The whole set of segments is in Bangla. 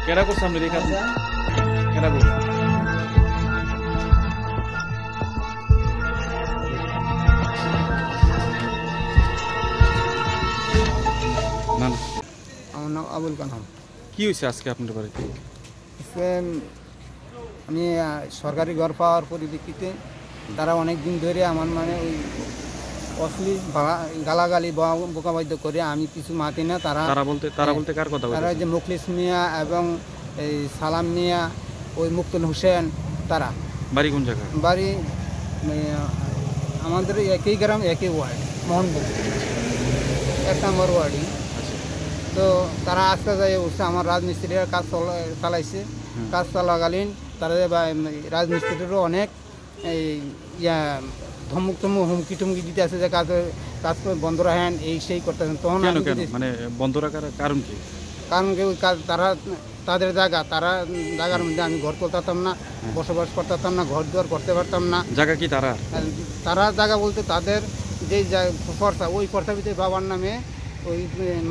কেডা করছে আপনি রেখা কেডা করছে না না আমার নাম আবুল কালাম। কি হয়েছে আজকে আপনার বাড়িতে? আমি সরকারি ঘর পাওয়ার পরিপ্রেক্ষিতে তারা অনেক দিন ধরে আমার মানে ওই অশ্লীল গালাগালি বোকাবাদ্য করে আমি কিছু মাতি না। তারা বলতে কার কথা? তারা যে মুখলিস মিয়া এবং এই সালাম মিয়া, ওই মুক্তুল হোসেন, তারা। বাড়ি কোন জায়গা? বাড়ি আমাদের একই গ্রাম একই ওয়ার্ড, মোহনপুর 1 নম্বর ওয়ার্ডই। তো তারা আজকে যাই উঠছে, আমার রাজমিস্ত্রিরা কাজ চালাইছে। কাজ চলাকালীন তারা রাজমিস্ত্রিরও অনেক এই হুমকি টুমকি দিতে আছে যে কাজ বন্ধ রাখেন, এই সেই করতেছেন। তখন মানে বন্ধ রাখার কারণ কি? কারণ কি ওই কাজ তারা তাদের জায়গার মধ্যে আমি ঘর তুলতাম না, বসবাস করতাম না, ঘর দুয়ার করতে পারতাম না। জায়গা কি তারা জায়গা বলতে তাদের যে ফর্সা, ওই ফর্সা ভিতরে বাবার নামে ওই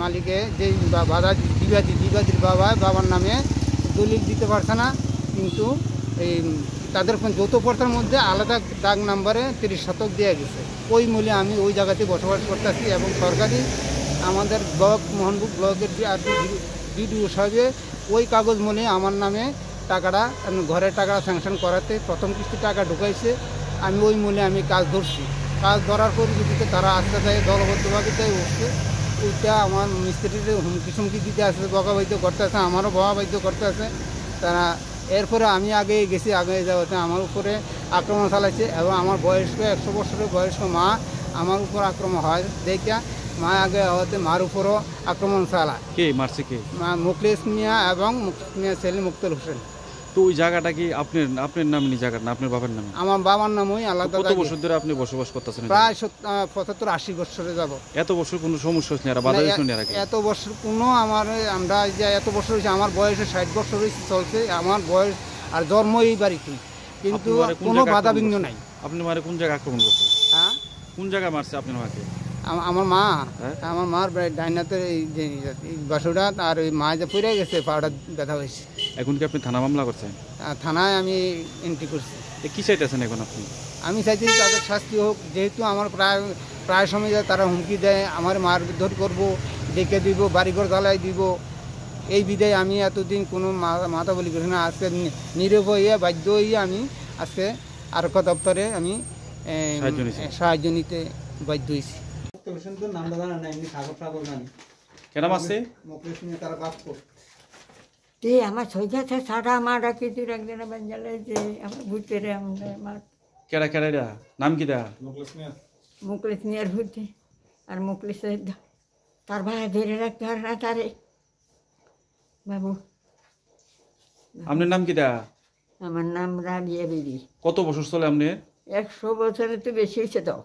মালিকে যেই বিবাদীর বাবার নামে দলিল দিতে পারছে না। কিন্তু এই তাদের যৌথ ফর্সার মধ্যে আলাদা দাগ নাম্বারে 30 শতক দেওয়া গেছে। ওই মূল্যে আমি ওই জায়গাতে বসবাস করতেছি এবং সরকারি আমাদের মোহনপুর ব্লকের বিডিও সাহেবে ওই কাগজ মূল্যে আমার নামে টাকাটা ঘরের টাকাটা স্যাংশন করাতে প্রথম কিস্তি টাকা ঢুকাইছে। আমি ওই মূল্যে আমি কাজ ধরছি। কাজ ধরার পরিপ্রেক্ষিতে তারা আস্তে আস্তে দলবদ্ধভাবে তাই উঠছে। ওইটা আমার মিস্ত্রির হুমকি দিতে আসে, বকাবাদ্য করতে আসে, আমারও বকাবাদ্য করতে আসে তারা। এরপরে আমি আগে যাওয়াতে আমার উপরে আক্রমণ চালাইছে এবং আমার বয়স্ক 100 বছরের বয়স্ক মা আমার উপর আক্রমণ হয় দেখে মা আগে হওয়াতে মার উপরও আক্রমণ চালায়। কে মারছে? কে? মুখলিস মিয়া এবং মিয়া ছেলে মুক্তুল হোসেন। তো ওই জায়গাটা কি আপনার নামে জায়গা না আপনার বাবার নামে? আমার বাবার নামই আলাদা। কত বছর ধরে আপনি বসবাস করতেছেন? প্রায় 75-80 বছরে যাব। এত বছর কোনো সমস্যা হচ্ছে না? বাধা হচ্ছে না? এত বছর কোনো আমরা যে এত বছর হয়েছে, আমার বয়সে 60 বছর হয়েছে চলছে। আমার বয়স আর জন্ম এই বাড়িতে, কিন্তু কোনো বাধা বিঘ্ন নাই। আপনি মারে কোন জায়গায় আক্রমণ করছে? হ্যাঁ, কোন জায়গায় মারছে আপনার মাকে? আমার মার ডাইনাতে এই বাসুটা আর ওই মা যে পড়ে গেছে, পাউডা ব্যথা হয়েছে। এখন কি আপনি থানা মামলা করছেন? থানায় আমি এন্ট্রি করছি। কি চাইতেছেন এখন আপনি? আমি চাইছি তাদের শাস্তি হোক, যেহেতু আমার প্রায় সময় তারা হুমকি দেয় আমার মারধর করবো, ডেকে দিব, বাড়িঘর জ্বালাই দিব। এই বিদায় আমি এতদিন কোনো মাথা বলি করি না। আজকে নীরব হইয়া বাধ্য হইয়া আমি আজকে আরক্ষা দপ্তরে আমি সাহায্য নিতে বাধ্য হয়েছি। আমার সইজাতে সারা মারা কিছু একদিন বাঞ্জালে যে আমার বুঝতে রে আমার কেডা নাম কি? মুখলিস মিয়ার বুঝতে আর মুখলিস তার ভাই ধরে রাখতে পারে না তারে। বাবু, আপনার নাম কি? আমার নাম রাবিয়া বিবি। কত বছর চলে আপনি? 100 বছরের তো বেশি হয়েছে তো।